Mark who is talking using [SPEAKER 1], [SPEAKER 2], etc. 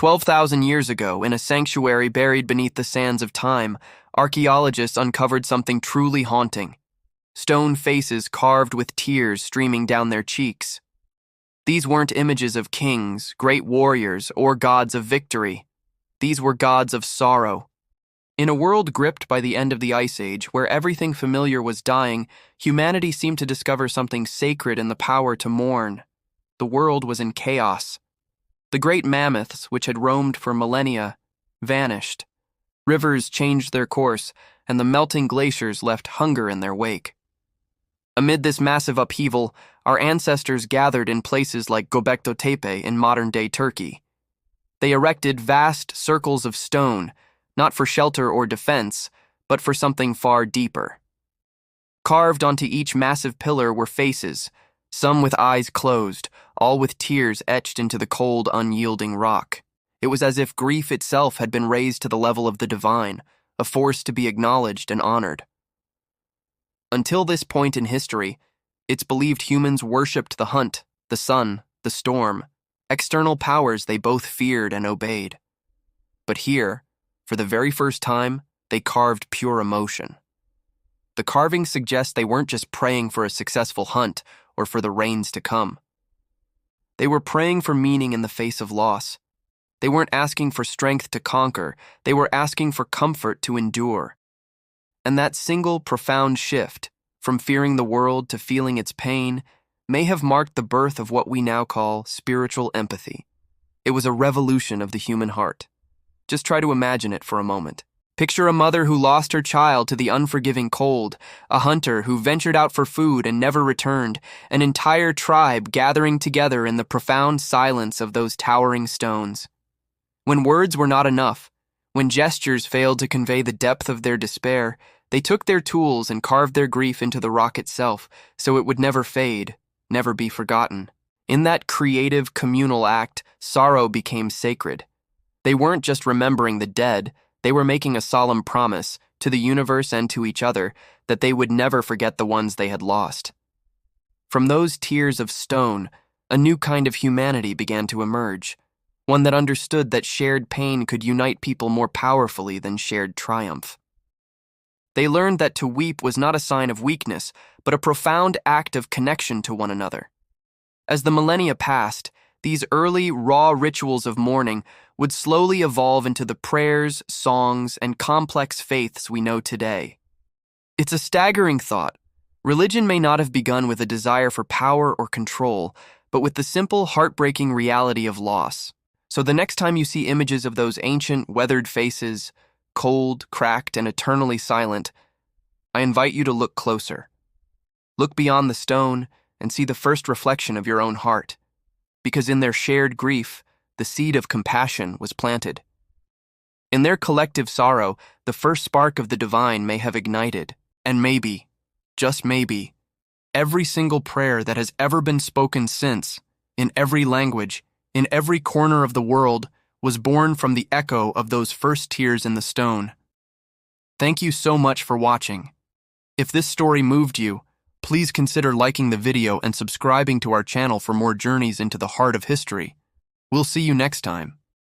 [SPEAKER 1] 12,000 years ago, in a sanctuary buried beneath the sands of time, archaeologists uncovered something truly haunting. Stone faces carved with tears streaming down their cheeks. These weren't images of kings, great warriors, or gods of victory. These were gods of sorrow. In a world gripped by the end of the Ice Age, where everything familiar was dying, humanity seemed to discover something sacred in the power to mourn. The world was in chaos. The great mammoths, which had roamed for millennia, vanished. Rivers changed their course, and the melting glaciers left hunger in their wake. Amid this massive upheaval, our ancestors gathered in places like Göbekli Tepe in modern-day Turkey. They erected vast circles of stone, not for shelter or defense, but for something far deeper. Carved onto each massive pillar were faces, some with eyes closed, all with tears etched into the cold, unyielding rock. It was as if grief itself had been raised to the level of the divine, a force to be acknowledged and honored. Until this point in history, it's believed humans worshipped the hunt, the sun, the storm, external powers they both feared and obeyed. But here, for the very first time, they carved pure emotion. The carvings suggest they weren't just praying for a successful hunt or for the rains to come. They were praying for meaning in the face of loss. They weren't asking for strength to conquer, they were asking for comfort to endure. And that single profound shift, from fearing the world to feeling its pain, may have marked the birth of what we now call spiritual empathy. It was a revolution of the human heart. Just try to imagine it for a moment. Picture a mother who lost her child to the unforgiving cold, a hunter who ventured out for food and never returned, an entire tribe gathering together in the profound silence of those towering stones. When words were not enough, when gestures failed to convey the depth of their despair, they took their tools and carved their grief into the rock itself, so it would never fade, never be forgotten. In that creative, communal act, sorrow became sacred. They weren't just remembering the dead, they were making a solemn promise, to the universe and to each other, that they would never forget the ones they had lost. From those tears of stone, a new kind of humanity began to emerge, one that understood that shared pain could unite people more powerfully than shared triumph. They learned that to weep was not a sign of weakness, but a profound act of connection to one another. As the millennia passed, these early, raw rituals of mourning would slowly evolve into the prayers, songs, and complex faiths we know today. It's a staggering thought. Religion may not have begun with a desire for power or control, but with the simple, heartbreaking reality of loss. So the next time you see images of those ancient, weathered faces, cold, cracked, and eternally silent, I invite you to look closer. Look beyond the stone and see the first reflection of your own heart, because in their shared grief, the seed of compassion was planted. In their collective sorrow, the first spark of the divine may have ignited, and maybe, just maybe, every single prayer that has ever been spoken since, in every language, in every corner of the world, was born from the echo of those first tears in the stone. Thank you so much for watching. If this story moved you, please consider liking the video and subscribing to our channel for more journeys into the heart of history. We'll see you next time.